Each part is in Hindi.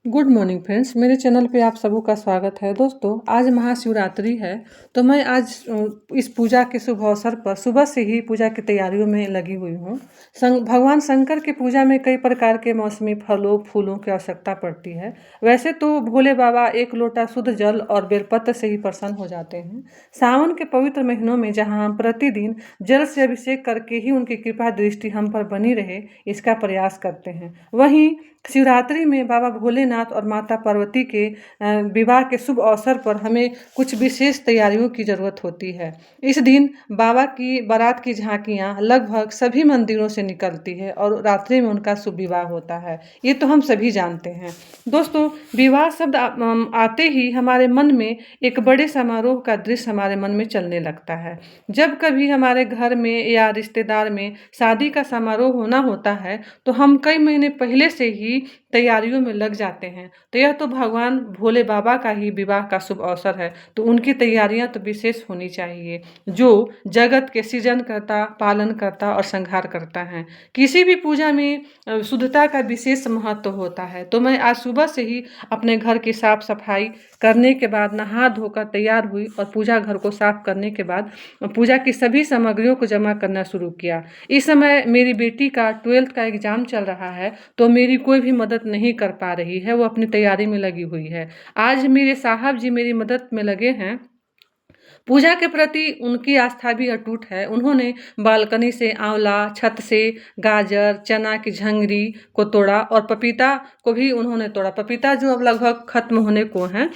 गुड मॉर्निंग फ्रेंड्स, मेरे चैनल पे आप सबों का स्वागत है। दोस्तों, आज महाशिवरात्रि है। तो मैं आज इस पूजा के शुभ अवसर पर सुबह से ही पूजा की तैयारियों में लगी हुई हूँ। भगवान शंकर की पूजा में कई प्रकार के मौसमी फलों फूलों की आवश्यकता पड़ती है। वैसे तो भोले बाबा एक लोटा शुद्ध जल और बेलपत्र से ही प्रसन्न हो जाते हैं। सावन के पवित्र महीनों में जहाँ हम प्रतिदिन जल से अभिषेक करके ही उनकी कृपा दृष्टि हम पर बनी रहे, इसका प्रयास करते हैं। वहीं शिवरात्रि में बाबा भोलेनाथ और माता पार्वती के विवाह के शुभ अवसर पर हमें कुछ विशेष तैयारियों की ज़रूरत होती है। इस दिन बाबा की बारात की झांकियाँ लगभग सभी मंदिरों से निकलती है और रात्रि में उनका शुभ विवाह होता है। ये तो हम सभी जानते हैं। दोस्तों, विवाह शब्द आते ही हमारे मन में एक बड़े समारोह का दृश्य हमारे मन में चलने लगता है। जब कभी हमारे घर में या रिश्तेदार में शादी का समारोह होना होता है, तो हम कई महीने पहले से ही तैयारियों में लग जाते हैं। तो यह तो भगवान भोले बाबा का ही विवाह का शुभ अवसर है, तो उनकी तैयारियां तो विशेष होनी चाहिए, जो जगत के सृजन करता, पालन करता और संहार करता है। किसी भी पूजा में शुद्धता का विशेष महत्व होता है। तो मैं आज सुबह से ही अपने घर की साफ सफाई करने के बाद नहा धोकर तैयार हुई और पूजा घर को साफ करने के बाद पूजा की सभी सामग्रियों को जमा करना शुरू किया। इस समय मेरी बेटी का 12th का एग्जाम चल रहा है, तो मेरी कोई भी मदद नहीं कर पा रही है। वो अपनी तैयारी में लगी हुई है। आज मेरे साहब जी मेरी मदद में लगे हैं। पूजा के प्रति उनकी आस्था भी अटूट है। उन्होंने बालकनी से आंवला, छत से गाजर, चना की झंगरी को तोड़ा और पपीता को भी उन्होंने तोड़ा। पपीता जो अब लगभग खत्म होने को हैं।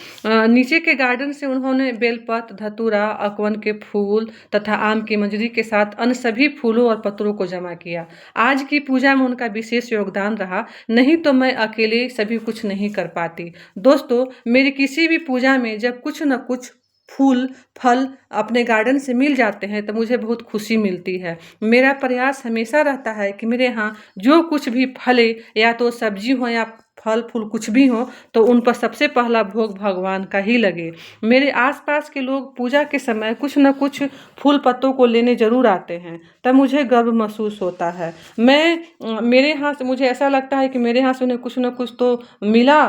नीचे के गार्डन से उन्होंने बेलपत्र, धतूरा, अकवन के फूल तथा आम की मंजरी के साथ अन्य सभी फूलों और पत्तों को जमा किया। आज की पूजा में उनका विशेष योगदान रहा, नहीं तो मैं अकेले सभी कुछ नहीं कर पाती। दोस्तों, मेरी किसी भी पूजा में जब कुछ न कुछ फूल फल अपने गार्डन से मिल जाते हैं तो मुझे बहुत खुशी मिलती है। मेरा प्रयास हमेशा रहता है कि मेरे यहाँ जो कुछ भी फले, या तो सब्जी हो या फल फूल कुछ भी हो, तो उन पर सबसे पहला भोग भगवान का ही लगे। मेरे आसपास के लोग पूजा के समय कुछ न कुछ फूल पत्तों को लेने जरूर आते हैं, तब मुझे गर्व महसूस होता है। मेरे यहाँ से मुझे ऐसा लगता है कि मेरे यहाँ से उन्हें कुछ न कुछ तो मिला।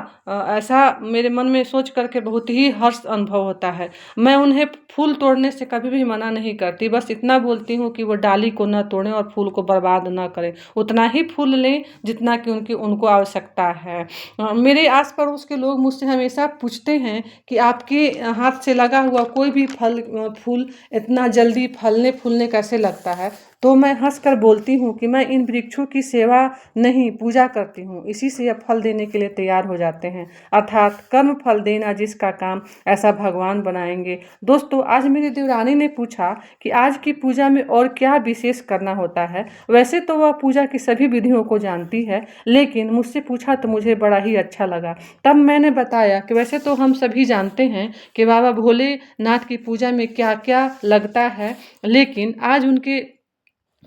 ऐसा मेरे मन में सोच करके बहुत ही हर्ष अनुभव होता है। मैं उन्हें फूल तोड़ने से कभी भी मना नहीं करती, बस इतना बोलती हूँ कि वो डाली को न तोड़ें और फूल को बर्बाद न करें। उतना ही फूल लें जितना कि उनको आवश्यकता है। मेरे आस पड़ोस के लोग मुझसे हमेशा पूछते हैं कि आपके हाथ से लगा हुआ कोई भी फूल इतना जल्दी फलने फूलने कैसे लगता है। तो मैं हंसकर बोलती हूँ कि मैं इन वृक्षों की सेवा नहीं, पूजा करती हूँ, इसी से ये फल देने के लिए तैयार हो जाते हैं। अर्थात कर्म फल देना जिसका काम, ऐसा भगवान बनाएंगे। दोस्तों, आज मेरी देवरानी ने पूछा कि आज की पूजा में और क्या विशेष करना होता है। वैसे तो वह पूजा की सभी विधियों को जानती है, लेकिन मुझसे पूछा तो मुझे बड़ा ही अच्छा लगा। तब मैंने बताया कि वैसे तो हम सभी जानते हैं कि बाबा भोलेनाथ की पूजा में क्या क्या लगता है, लेकिन आज उनके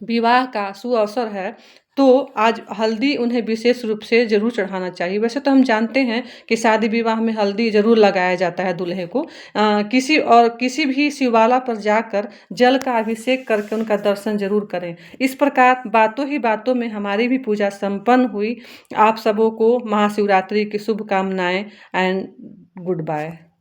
विवाह का सुअवसर है, तो आज हल्दी उन्हें विशेष रूप से ज़रूर चढ़ाना चाहिए। वैसे तो हम जानते हैं कि शादी विवाह में हल्दी ज़रूर लगाया जाता है दूल्हे को। किसी भी शिवाला पर जाकर जल का अभिषेक करके उनका दर्शन ज़रूर करें। इस प्रकार बातों ही बातों में हमारी भी पूजा संपन्न हुई। आप सबों को महाशिवरात्रि की शुभकामनाएं एंड गुड बाय।